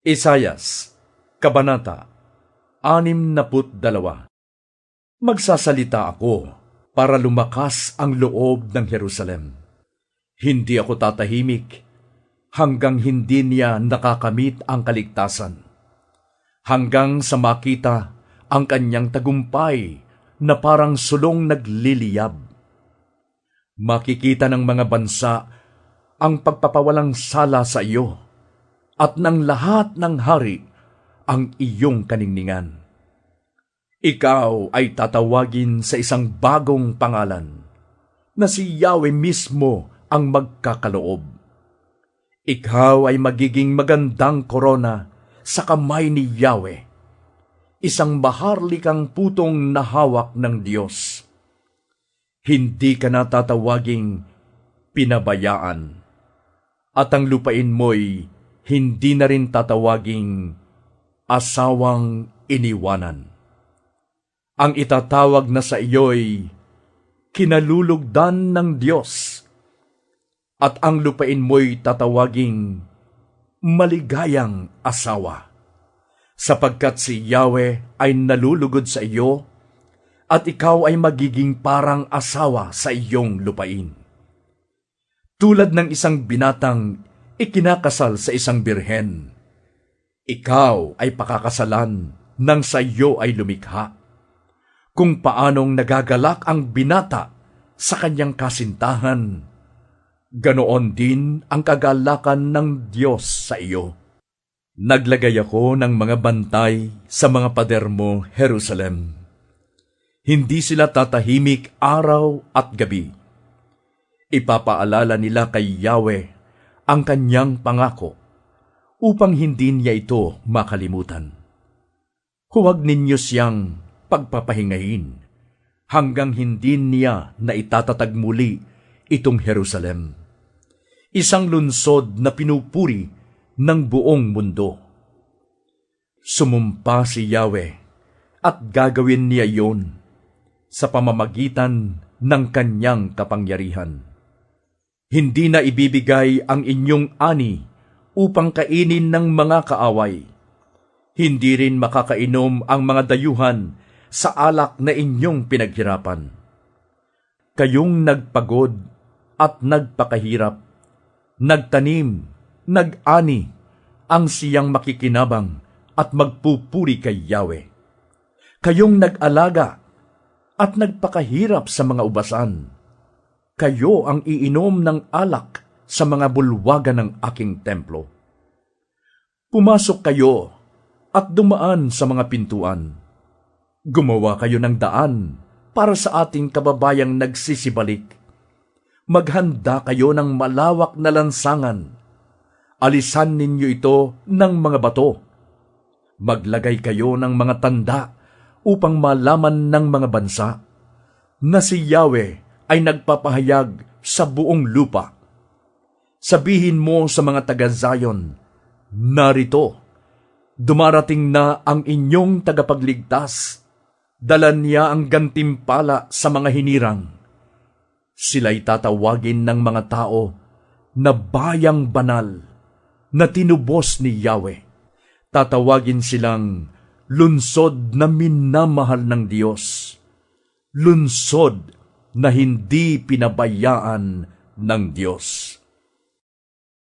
Isayas, Kabanata 62. Magsasalita ako para lumakas ang loob ng Jerusalem. Hindi ako tatahimik hanggang hindi niya nakakamit ang kaligtasan. Hanggang sa makita ang kanyang tagumpay na parang sulong nagliliyab. Makikita ng mga bansa ang pagpapawalang sala sa iyo at ng lahat ng hari ang iyong kaningningan. Ikaw ay tatawagin sa isang bagong pangalan, na si Yahweh mismo ang magkakaloob. Ikaw ay magiging magandang korona sa kamay ni Yahweh, isang maharlikang putong nahawak ng Diyos. Hindi ka na tatawaging pinabayaan, at ang lupain mo'y hindi na rin tatawaging asawang iniwanan. Ang itatawag na sa iyo'y kinalulugdan ng Diyos, at ang lupain mo'y tatawaging maligayang asawa, sapagkat si Yahweh ay nalulugod sa iyo, at ikaw ay magiging parang asawa sa iyong lupain. Tulad ng isang binatang ikinakasal sa isang birhen, ikaw ay pakakasalan nang sa iyo ay lumikha. Kung paanong nagagalak ang binata sa kanyang kasintahan, ganoon din ang kagalakan ng Diyos sa iyo. Naglagay ako ng mga bantay sa mga pader mo, Jerusalem. Hindi sila tatahimik araw at gabi. Ipapaalala nila kay Yahweh ang kanyang pangako, upang hindi niya ito makalimutan. Huwag ninyo siyang pagpapahingahin hanggang hindi niya na itatatag muli itong Jerusalem, isang lungsod na pinupuri ng buong mundo. Sumumpa si Yahweh at gagawin niya iyon sa pamamagitan ng kanyang kapangyarihan. Hindi na ibibigay ang inyong ani upang kainin ng mga kaaway. Hindi rin makakainom ang mga dayuhan sa alak na inyong pinaghirapan. Kayong nagpagod at nagpakahirap, nagtanim, nag-ani, ang siyang makikinabang at magpupuri kay Yahweh. Kayong nag-alaga at nagpakahirap sa mga ubasan. Kayo ang iinom ng alak sa mga bulwagan ng aking templo. Pumasok kayo at dumaan sa mga pintuan. Gumawa kayo ng daan para sa ating kababayang nagsisibalik. Maghanda kayo ng malawak na lansangan. Alisan ninyo ito ng mga bato. Maglagay kayo ng mga tanda upang malaman ng mga bansa na si Yahweh ay nagpapahayag sa buong lupa. Sabihin mo sa mga taga-Zion, narito, dumarating na ang inyong tagapagligtas. Dala niya ang gantimpala sa mga hinirang. Sila'y tatawagin ng mga tao na bayang banal na tinubos ni Yahweh. Tatawagin silang lunsod na minamahal ng Diyos, lunsod na hindi pinabayaan ng Diyos.